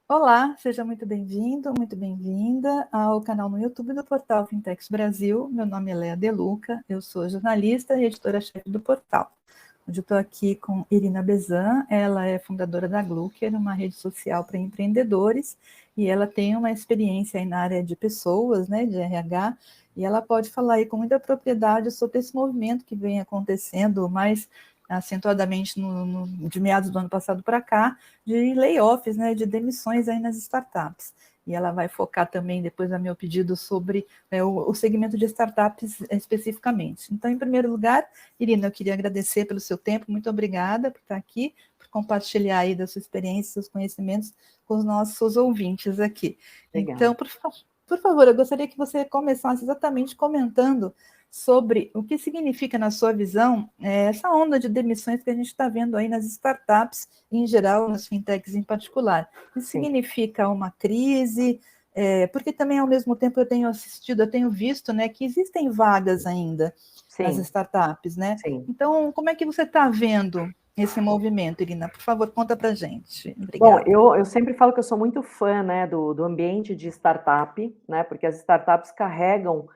Olá, seja muito bem-vindo, muito bem-vinda ao canal no YouTube do portal Fintechs Brasil. Meu nome é Lea Deluca, eu sou jornalista e editora-chefe do portal. Hoje eu estou aqui com Irina Bezan, ela é fundadora da Glucker, uma rede social para empreendedores, e ela tem uma experiência aí na área de pessoas, né, de RH, e ela pode falar aí com muita propriedade sobre esse movimento que vem acontecendo mais acentuadamente de meados do ano passado para cá, de layoffs, né, de demissões aí nas startups. E ela vai focar também, depois a meu pedido, sobre o segmento de startups especificamente. Então, em primeiro lugar, Irina, eu queria agradecer pelo seu tempo, muito obrigada por estar aqui, por compartilhar aí da sua experiência, seus conhecimentos com os nossos ouvintes aqui. Legal. Então, por favor, eu gostaria que você começasse exatamente comentando sobre o que significa, na sua visão, essa onda de demissões que a gente está vendo aí nas startups, em geral, nas fintechs em particular. Isso significa uma crise? Porque também, ao mesmo tempo, eu tenho visto, né, que existem vagas ainda nas startups, né? Então, como é que você está vendo esse movimento, Irina? Por favor, conta para a gente. Obrigada. Bom, eu sempre falo que eu sou muito fã, né, do ambiente de startup, né, porque as startups carregam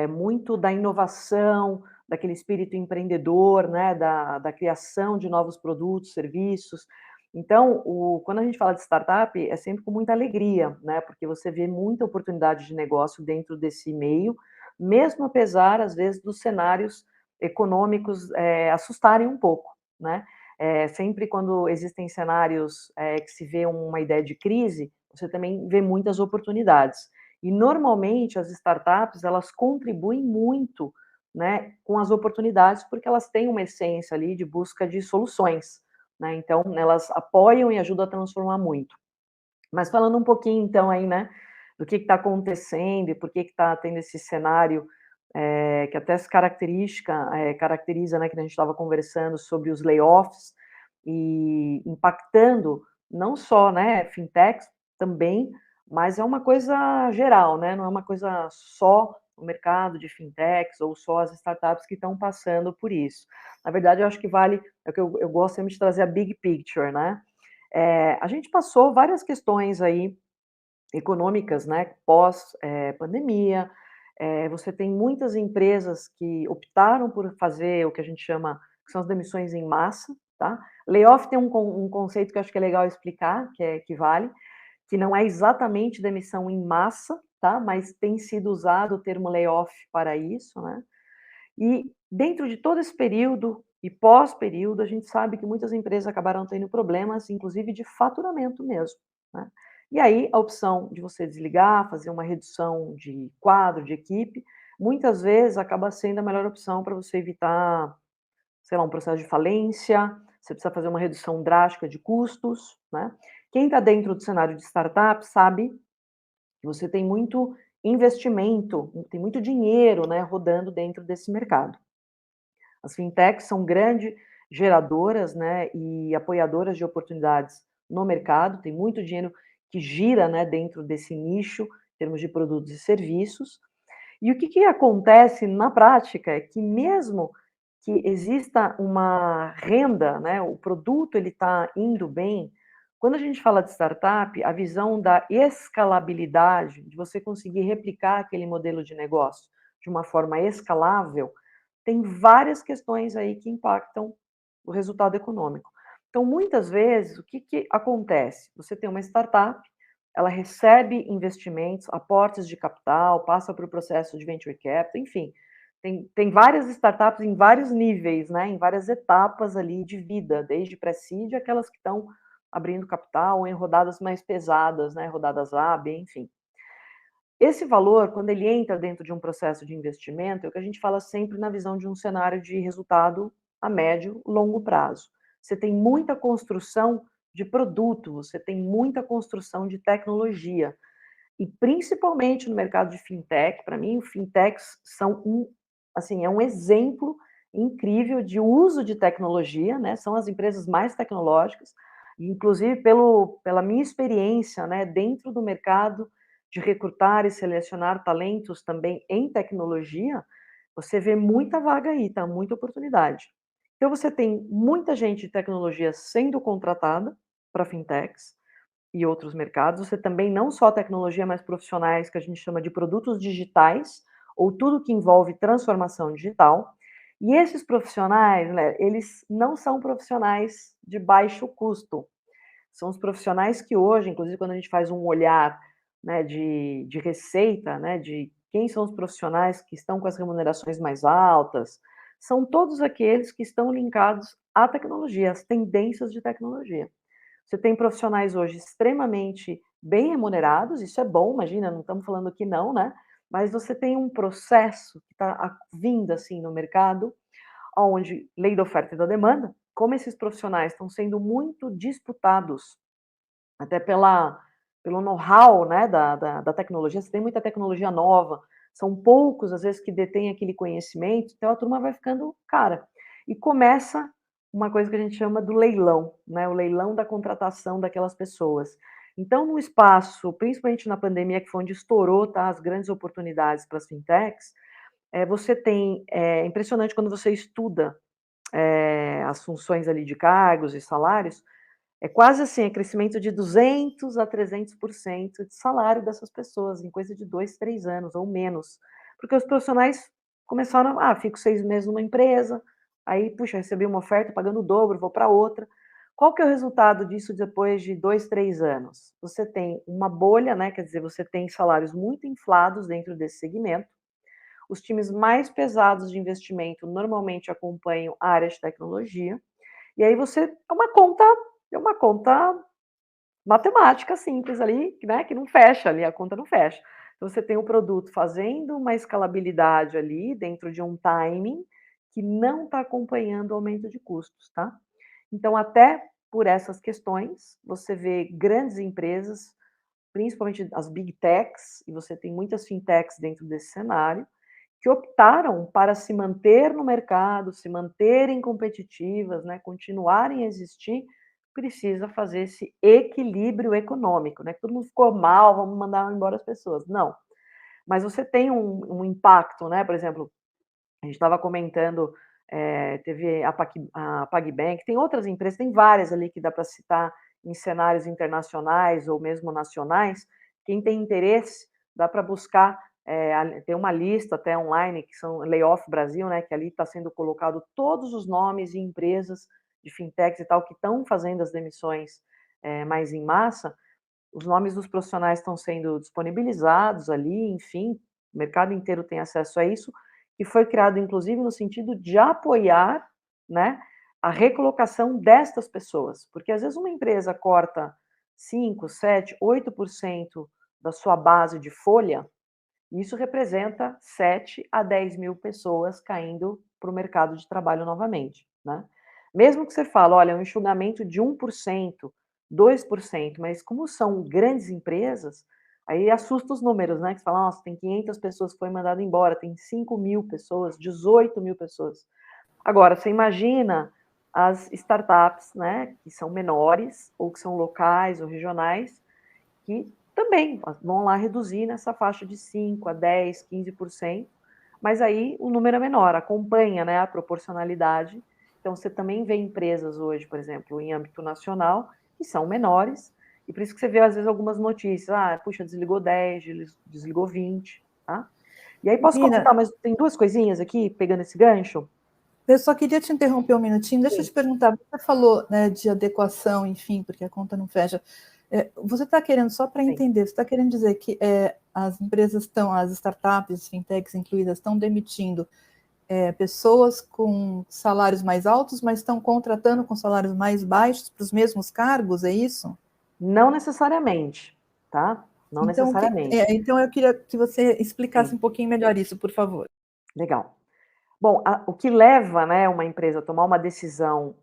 muito da inovação, daquele espírito empreendedor, né, da criação de novos produtos, serviços. Então, quando a gente fala de startup, é sempre com muita alegria, né, porque você vê muita oportunidade de negócio dentro desse meio, mesmo apesar, às vezes, dos cenários econômicos assustarem um pouco, né. Sempre quando existem cenários que se vê uma ideia de crise, você também vê muitas oportunidades. E, normalmente, as startups, elas contribuem muito, né, com as oportunidades, porque elas têm uma essência ali de busca de soluções, né, então elas apoiam e ajudam a transformar muito. Mas falando um pouquinho, então, aí, né, do que está acontecendo e por que está tendo esse cenário que até se caracteriza, né, que a gente estava conversando sobre os layoffs e impactando não só, né, fintechs também, mas é uma coisa geral, né, não é uma coisa só o mercado de fintechs ou só as startups que estão passando por isso. Na verdade, eu acho que vale, é o que eu gosto sempre de trazer a big picture, né? A gente passou várias questões aí econômicas, né, pós pandemia. Você tem muitas empresas que optaram por fazer o que a gente chama, que são as demissões em massa, tá? Layoff tem um conceito que eu acho que é legal explicar, que vale, que não é exatamente demissão em massa, tá? Mas tem sido usado o termo layoff para isso, né? E dentro de todo esse período e pós-período, a gente sabe que muitas empresas acabaram tendo problemas, inclusive de faturamento mesmo, né? E aí, a opção de você desligar, fazer uma redução de quadro, de equipe, muitas vezes acaba sendo a melhor opção para você evitar, sei lá, um processo de falência, você precisa fazer uma redução drástica de custos, né? Quem está dentro do cenário de startup sabe que você tem muito investimento, tem muito dinheiro, né, rodando dentro desse mercado. As fintechs são grandes geradoras, né, e apoiadoras de oportunidades no mercado, tem muito dinheiro que gira, né, dentro desse nicho, em termos de produtos e serviços. E o que acontece na prática é que mesmo que exista uma renda, né, o produto ele está indo bem, quando a gente fala de startup, a visão da escalabilidade, de você conseguir replicar aquele modelo de negócio de uma forma escalável, tem várias questões aí que impactam o resultado econômico. Então, muitas vezes, o que acontece? Você tem uma startup, ela recebe investimentos, aportes de capital, passa por processo de venture capital, enfim, tem várias startups em vários níveis, né, em várias etapas ali de vida, desde pré-seed, aquelas que estão abrindo capital, ou em rodadas mais pesadas, né, rodadas A, B, enfim. Esse valor, quando ele entra dentro de um processo de investimento, é o que a gente fala sempre na visão de um cenário de resultado a médio, longo prazo. Você tem muita construção de produto, você tem muita construção de tecnologia. E principalmente no mercado de fintech, para mim, fintechs são é um exemplo incrível de uso de tecnologia, né? São as empresas mais tecnológicas, inclusive pela minha experiência, né, dentro do mercado de recrutar e selecionar talentos também em tecnologia, você vê muita vaga aí, tá? Muita oportunidade. Então, você tem muita gente de tecnologia sendo contratada para fintechs e outros mercados. Você também, não só tecnologia, mas profissionais que a gente chama de produtos digitais, ou tudo que envolve transformação digital. E esses profissionais, né, eles não são profissionais de baixo custo. São os profissionais que hoje, inclusive quando a gente faz um olhar, né, de receita, né, de quem são os profissionais que estão com as remunerações mais altas, são todos aqueles que estão linkados à tecnologia, às tendências de tecnologia. Você tem profissionais hoje extremamente bem remunerados, isso é bom, imagina, não estamos falando que não, né? Mas você tem um processo que está vindo assim no mercado, onde lei da oferta e da demanda, como esses profissionais estão sendo muito disputados, até pelo know-how, né, da tecnologia, você tem muita tecnologia nova, são poucos, às vezes, que detêm aquele conhecimento, então a turma vai ficando cara. E começa uma coisa que a gente chama do leilão, né, o leilão da contratação daquelas pessoas. Então, no espaço, principalmente na pandemia, que foi onde estourou, tá, as grandes oportunidades para as fintechs, você tem, é impressionante quando você estuda as funções ali de cargos e salários, é quase assim, é crescimento de 200 a 300% de salário dessas pessoas em coisa de 2, 3 anos ou menos. Porque os profissionais começaram, fico 6 meses numa empresa, aí, puxa, recebi uma oferta pagando o dobro, vou para outra. Qual que é o resultado disso depois de 2, 3 anos? Você tem uma bolha, né, quer dizer, você tem salários muito inflados dentro desse segmento. Os times mais pesados de investimento normalmente acompanham a área de tecnologia, e aí você é uma conta matemática simples ali, né, que não fecha ali, a conta não fecha. Então você tem o produto fazendo uma escalabilidade ali dentro de um timing que não está acompanhando o aumento de custos, tá? Então, até por essas questões, você vê grandes empresas, principalmente as big techs, e você tem muitas fintechs dentro desse cenário, que optaram para se manter no mercado, se manterem competitivas, né, continuarem a existir, precisa fazer esse equilíbrio econômico, né? Todo mundo ficou mal, vamos mandar embora as pessoas. Não. Mas você tem um impacto, né? Por exemplo, a gente estava comentando, teve a PagBank, tem outras empresas, tem várias ali que dá para citar em cenários internacionais ou mesmo nacionais. Quem tem interesse, dá para buscar, tem uma lista até online, que são Layoff Brasil, né, que ali está sendo colocado todos os nomes e empresas de fintechs e tal, que estão fazendo as demissões mais em massa. Os nomes dos profissionais estão sendo disponibilizados ali, enfim, o mercado inteiro tem acesso a isso, e foi criado, inclusive, no sentido de apoiar, né, a recolocação destas pessoas, porque às vezes uma empresa corta 5, 7, 8% da sua base de folha, e isso representa 7 a 10 mil pessoas caindo para o mercado de trabalho novamente, né? Mesmo que você fale, olha, um enxugamento de 1%, 2%, mas como são grandes empresas, aí assusta os números, né? Que você fala, nossa, tem 500 pessoas que foi mandado embora, tem 5 mil pessoas, 18 mil pessoas. Agora, você imagina as startups, né, que são menores, ou que são locais ou regionais, que também vão lá reduzir nessa faixa de 5 a 10, 15%, mas aí o número é menor, acompanha, né, a proporcionalidade. Então, você também vê empresas hoje, por exemplo, em âmbito nacional, que são menores, e por isso que você vê, às vezes, algumas notícias, puxa, desligou 10, desligou 20, tá? E aí, posso Nina, comentar, mas tem duas coisinhas aqui, pegando esse gancho? eu só queria te interromper um minutinho. Deixa eu Sim. te perguntar, você falou, né, de adequação, enfim, porque a conta não fecha. Você está querendo, só para Sim. entender, você está querendo dizer que as empresas estão, as startups, fintechs incluídas, estão demitindo pessoas com salários mais altos, mas estão contratando com salários mais baixos para os mesmos cargos, é isso? Não necessariamente, tá? Não Então, necessariamente. então eu queria que você explicasse Sim, um pouquinho melhor isso, por favor. legal. Bom, o que leva, né, uma empresa a tomar uma decisão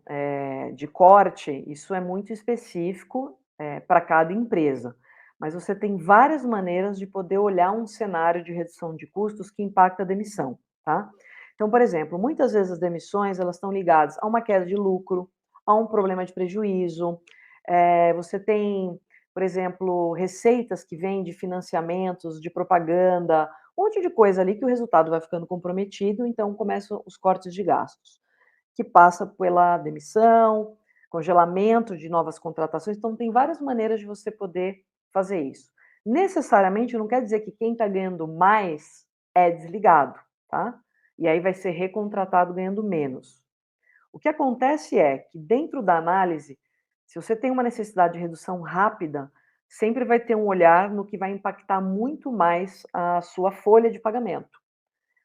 de corte, isso é muito específico para cada empresa. Mas você tem várias maneiras de poder olhar um cenário de redução de custos que impacta a demissão, tá? Então, por exemplo, muitas vezes as demissões elas estão ligadas a uma queda de lucro, a um problema de prejuízo. Você tem, por exemplo, receitas que vêm de financiamentos, de propaganda, um monte de coisa ali que o resultado vai ficando comprometido, então começam os cortes de gastos. que passa pela demissão, congelamento de novas contratações. Então, tem várias maneiras de você poder fazer isso. Necessariamente não quer dizer que quem está ganhando mais é desligado, tá? E aí vai ser recontratado ganhando menos. O que acontece é que dentro da análise, se você tem uma necessidade de redução rápida, sempre vai ter um olhar no que vai impactar muito mais a sua folha de pagamento.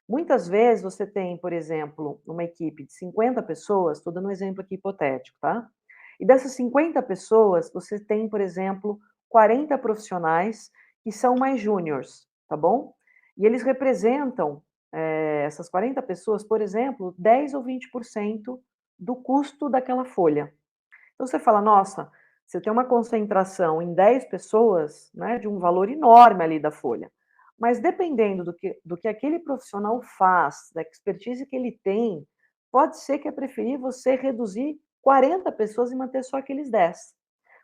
Muitas vezes você tem, por exemplo, uma equipe de 50 pessoas, estou dando um exemplo aqui hipotético, tá? E dessas 50 pessoas, você tem, por exemplo, 40 profissionais que são mais júniores, tá bom? E eles representam, essas 40 pessoas, por exemplo, 10 ou 20% do custo daquela folha. Então você fala, nossa, você tem uma concentração em 10 pessoas, né, de um valor enorme ali da folha. Mas dependendo do que aquele profissional faz, da expertise que ele tem, pode ser que é preferir você reduzir 40 pessoas e manter só aqueles 10.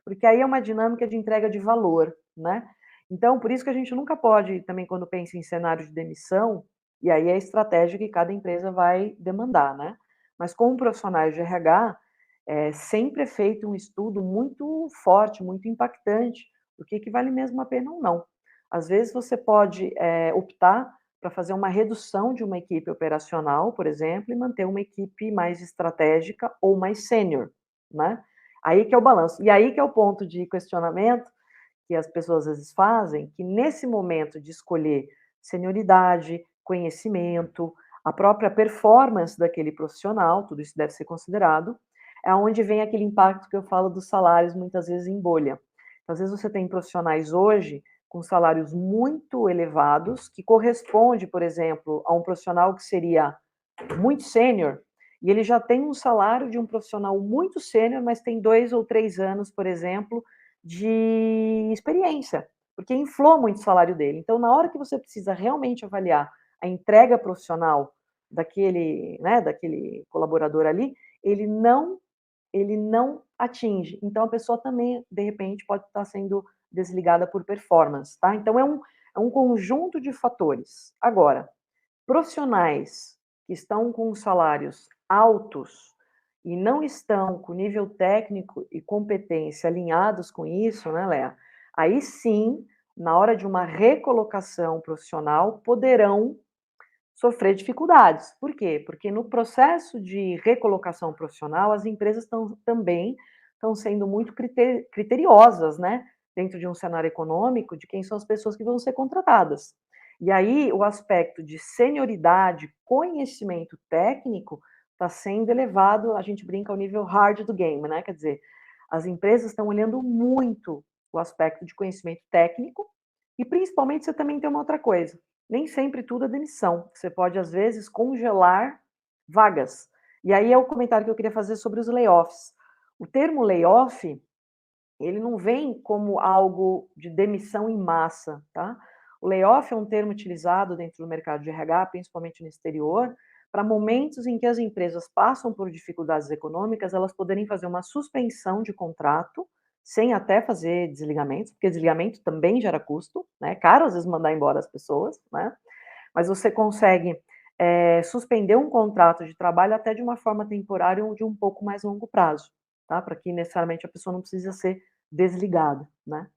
Porque aí é uma dinâmica de entrega de valor, né? Então, por isso que a gente nunca pode, também quando pensa em cenário de demissão, e aí é a estratégia que cada empresa vai demandar, né? Mas como profissionais de RH, sempre é feito um estudo muito forte, muito impactante, do que vale mesmo a pena ou não. Às vezes você pode optar para fazer uma redução de uma equipe operacional, por exemplo, e manter uma equipe mais estratégica ou mais sênior, né? Aí que é o balanço. E aí que é o ponto de questionamento que as pessoas às vezes fazem, que nesse momento de escolher senioridade, conhecimento, a própria performance daquele profissional, tudo isso deve ser considerado, é onde vem aquele impacto que eu falo dos salários muitas vezes em bolha. Então, às vezes você tem profissionais hoje com salários muito elevados, que corresponde, por exemplo, a um profissional que seria muito sênior, e ele já tem um salário de um profissional muito sênior, mas tem 2 ou 3 anos, por exemplo, de experiência, porque inflou muito o salário dele. Então, na hora que você precisa realmente avaliar a entrega profissional daquele, né, daquele colaborador ali, ele não atinge. Então, a pessoa também, de repente, pode estar sendo desligada por performance, tá? Então, é um conjunto de fatores. Agora, profissionais que estão com salários altos e não estão com nível técnico e competência alinhados com isso, né, Léa? Aí sim, na hora de uma recolocação profissional, poderão sofrer dificuldades. Por quê? Porque no processo de recolocação profissional, as empresas também estão sendo muito criteriosas, né? Dentro de um cenário econômico, de quem são as pessoas que vão ser contratadas. E aí, o aspecto de senioridade, conhecimento técnico, está sendo elevado, a gente brinca ao nível hard do game, né? Quer dizer, as empresas estão olhando muito o aspecto de conhecimento técnico e, principalmente, você também tem uma outra coisa. Nem sempre tudo é demissão. Você pode, às vezes, congelar vagas. E aí é o comentário que eu queria fazer sobre os layoffs. O termo layoff, ele não vem como algo de demissão em massa, tá? O layoff é um termo utilizado dentro do mercado de RH, principalmente no exterior, para momentos em que as empresas passam por dificuldades econômicas, elas poderem fazer uma suspensão de contrato, sem até fazer desligamentos, porque desligamento também gera custo, né? É caro às vezes mandar embora as pessoas, né? Mas você consegue suspender um contrato de trabalho até de uma forma temporária ou de um pouco mais longo prazo, tá? Para que necessariamente a pessoa não precisa ser desligada, né?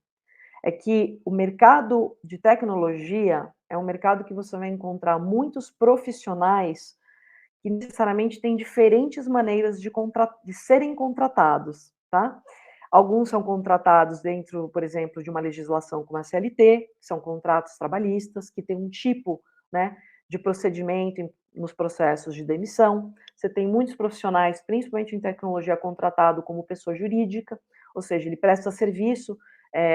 É que o mercado de tecnologia é um mercado que você vai encontrar muitos profissionais que necessariamente têm diferentes maneiras de serem contratados, tá? Alguns são contratados dentro, por exemplo, de uma legislação como a CLT, que são contratos trabalhistas, que tem um tipo, né, de procedimento nos processos de demissão. Você tem muitos profissionais, principalmente em tecnologia, contratado como pessoa jurídica, ou seja, ele presta serviço,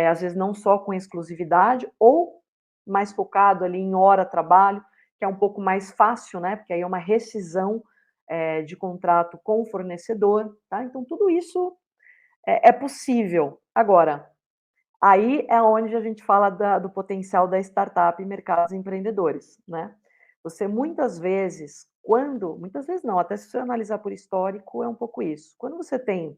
às vezes não só com exclusividade, ou mais focado ali em hora trabalho, que é um pouco mais fácil, né? Porque aí é uma rescisão de contrato com o fornecedor, tá? Então, tudo isso é possível. Agora, aí é onde a gente fala do potencial da startup em mercados empreendedores, né? Você muitas vezes não, até se você analisar por histórico, é um pouco isso. Quando você tem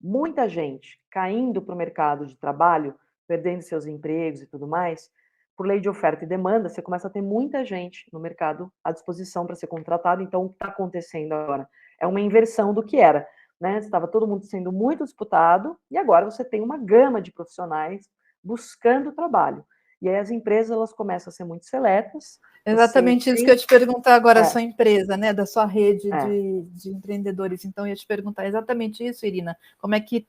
muita gente caindo para o mercado de trabalho, perdendo seus empregos e tudo mais, por lei de oferta e demanda, você começa a ter muita gente no mercado à disposição para ser contratado. Então, o que está acontecendo agora é uma inversão do que era, né? Estava todo mundo sendo muito disputado, e agora você tem uma gama de profissionais buscando trabalho. E aí as empresas, elas começam a ser muito seletas. Você Exatamente isso que eu tem... ia te perguntar agora, a É, sua empresa, né, da sua rede é, de empreendedores. Então, eu ia te perguntar exatamente isso, Irina. Como é que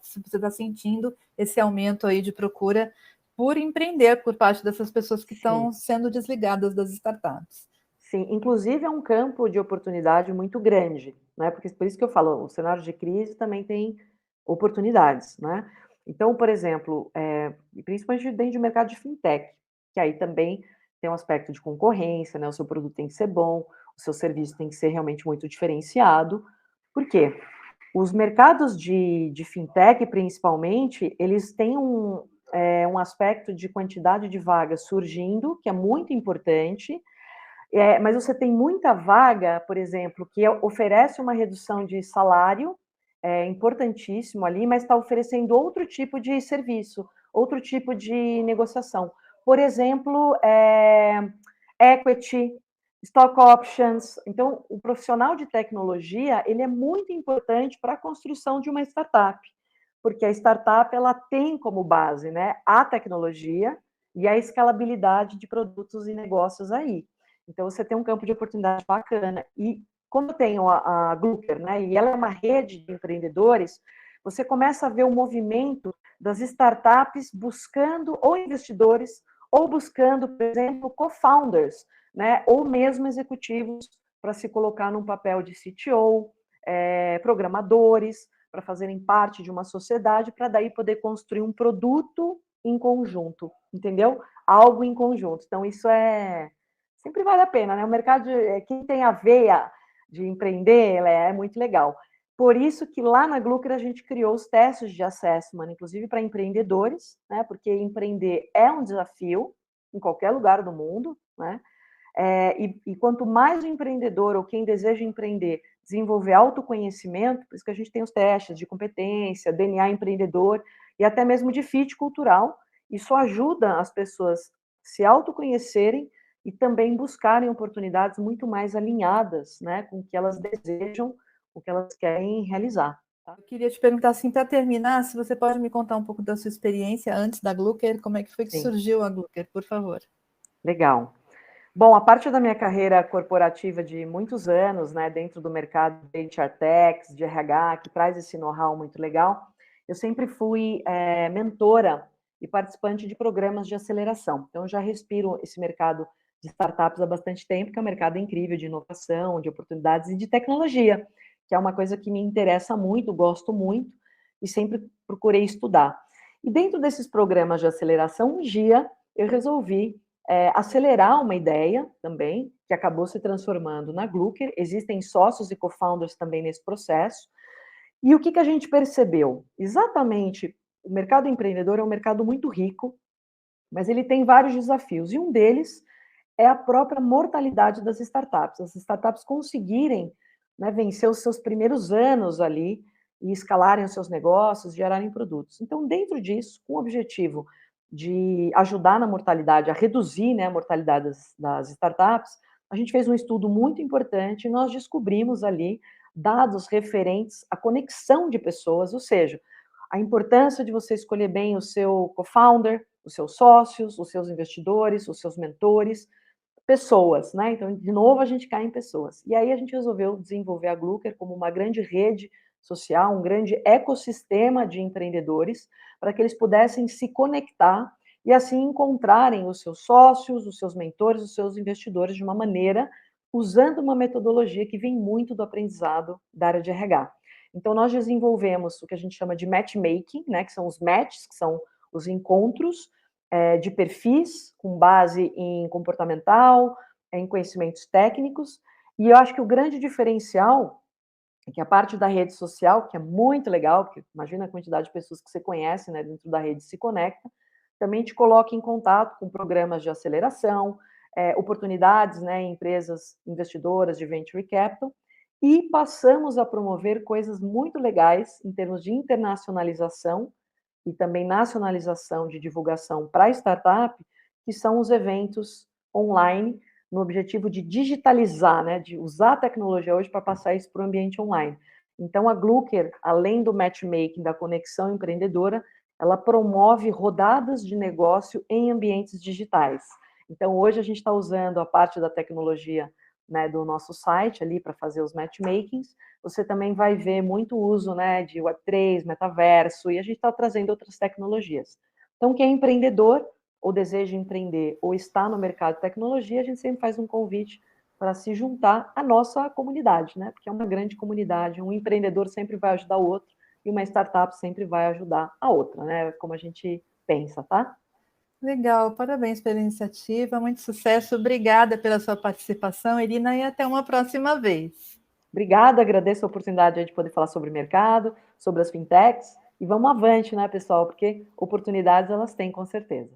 sim, você tá sentindo esse aumento aí de procura por empreender por parte dessas pessoas que sim. estão sendo desligadas das startups? Sim, inclusive é um campo de oportunidade muito grande, né? Porque por isso que eu falo, o cenário de crise também tem oportunidades, né? Então, por exemplo, principalmente dentro do mercado de fintech, que aí também tem um aspecto de concorrência, né? O seu produto tem que ser bom, o seu serviço tem que ser realmente muito diferenciado. Por quê? Os mercados de fintech, principalmente, eles têm um aspecto de quantidade de vagas surgindo, que é muito importante, mas você tem muita vaga, por exemplo, que oferece uma redução de salário, é importantíssimo ali, mas está oferecendo outro tipo de serviço, outro tipo de negociação. Por exemplo, equity, stock options. Então, o profissional de tecnologia, ele é muito importante para a construção de uma startup, porque a startup, ela tem como base, né, a tecnologia e a escalabilidade de produtos e negócios aí. Então, você tem um campo de oportunidade bacana. E como eu tenho a Glucker, né, e ela é uma rede de empreendedores, você começa a ver o movimento das startups buscando ou investidores, ou buscando, por exemplo, co-founders, né, ou mesmo executivos para se colocar num papel de CTO, programadores, para fazerem parte de uma sociedade, para daí poder construir um produto em conjunto, entendeu? Algo em conjunto. Então, isso sempre vale a pena, né? O mercado, quem tem a veia de empreender, é muito legal. Por isso que lá na Glucker a gente criou os testes de assessment, inclusive para empreendedores, né? Porque empreender é um desafio em qualquer lugar do mundo, né? E quanto mais o empreendedor ou quem deseja empreender desenvolver autoconhecimento, por isso que a gente tem os testes de competência, DNA empreendedor e até mesmo de fit cultural, isso ajuda as pessoas se autoconhecerem e também buscarem oportunidades muito mais alinhadas, né, com o que elas desejam, o que elas querem realizar. Tá? Eu queria te perguntar, assim, para terminar, se você pode me contar um pouco da sua experiência antes da Glucker, como é que foi que Sim, surgiu a Glucker, por favor? legal. Bom, a parte da minha carreira corporativa de muitos anos, né, dentro do mercado de HR Techs, de RH, que traz esse know-how muito legal, eu sempre fui mentora e participante de programas de aceleração. Então, eu já respiro esse mercado de startups há bastante tempo, que é um mercado incrível de inovação, de oportunidades e de tecnologia, que é uma coisa que me interessa muito, gosto muito e sempre procurei estudar. E dentro desses programas de aceleração, um dia eu resolvi acelerar uma ideia também, que acabou se transformando na Glucker. Existem sócios e co-founders também nesse processo. E o que a gente percebeu? Exatamente, o mercado empreendedor é um mercado muito rico, mas ele tem vários desafios. E um deles é a própria mortalidade das startups. As startups conseguirem, né, vencer os seus primeiros anos ali e escalarem os seus negócios, gerarem produtos. Então, dentro disso, com o objetivo de ajudar na mortalidade, a reduzir, né, a mortalidade das startups, a gente fez um estudo muito importante e nós descobrimos ali dados referentes à conexão de pessoas, ou seja, a importância de você escolher bem o seu co-founder, os seus sócios, os seus investidores, os seus mentores, pessoas, né? Então, de novo, a gente cai em pessoas. E aí a gente resolveu desenvolver a Glucker como uma grande rede social, um grande ecossistema de empreendedores, para que eles pudessem se conectar e assim encontrarem os seus sócios, os seus mentores, os seus investidores de uma maneira, usando uma metodologia que vem muito do aprendizado da área de RH. Então, nós desenvolvemos o que a gente chama de matchmaking, né? Que são os matches, que são os encontros, de perfis com base em comportamental, em conhecimentos técnicos, e eu acho que o grande diferencial é que a parte da rede social, que é muito legal, porque imagina a quantidade de pessoas que você conhece, né, dentro da rede se conecta, também te coloca em contato com programas de aceleração, oportunidades, né, em empresas investidoras de venture capital, e passamos a promover coisas muito legais em termos de internacionalização e também nacionalização de divulgação para startup, que são os eventos online, no objetivo de digitalizar, né, de usar a tecnologia hoje para passar isso para o ambiente online. Então, a Glucker, além do matchmaking, da conexão empreendedora, ela promove rodadas de negócio em ambientes digitais. Então, hoje a gente está usando a parte da tecnologia, né, do nosso site ali para fazer os matchmakings. Você também vai ver muito uso, né, de Web3, metaverso, e a gente está trazendo outras tecnologias. Então, quem é empreendedor ou deseja empreender ou está no mercado de tecnologia, a gente sempre faz um convite para se juntar à nossa comunidade, né? Porque é uma grande comunidade, um empreendedor sempre vai ajudar o outro e uma startup sempre vai ajudar a outra, né? Como a gente pensa, tá? Legal, parabéns pela iniciativa, muito sucesso, obrigada pela sua participação, Irina, e até uma próxima vez. Obrigada, agradeço a oportunidade de poder falar sobre o mercado, sobre as fintechs, e vamos avante, né, pessoal? Porque oportunidades elas têm, com certeza.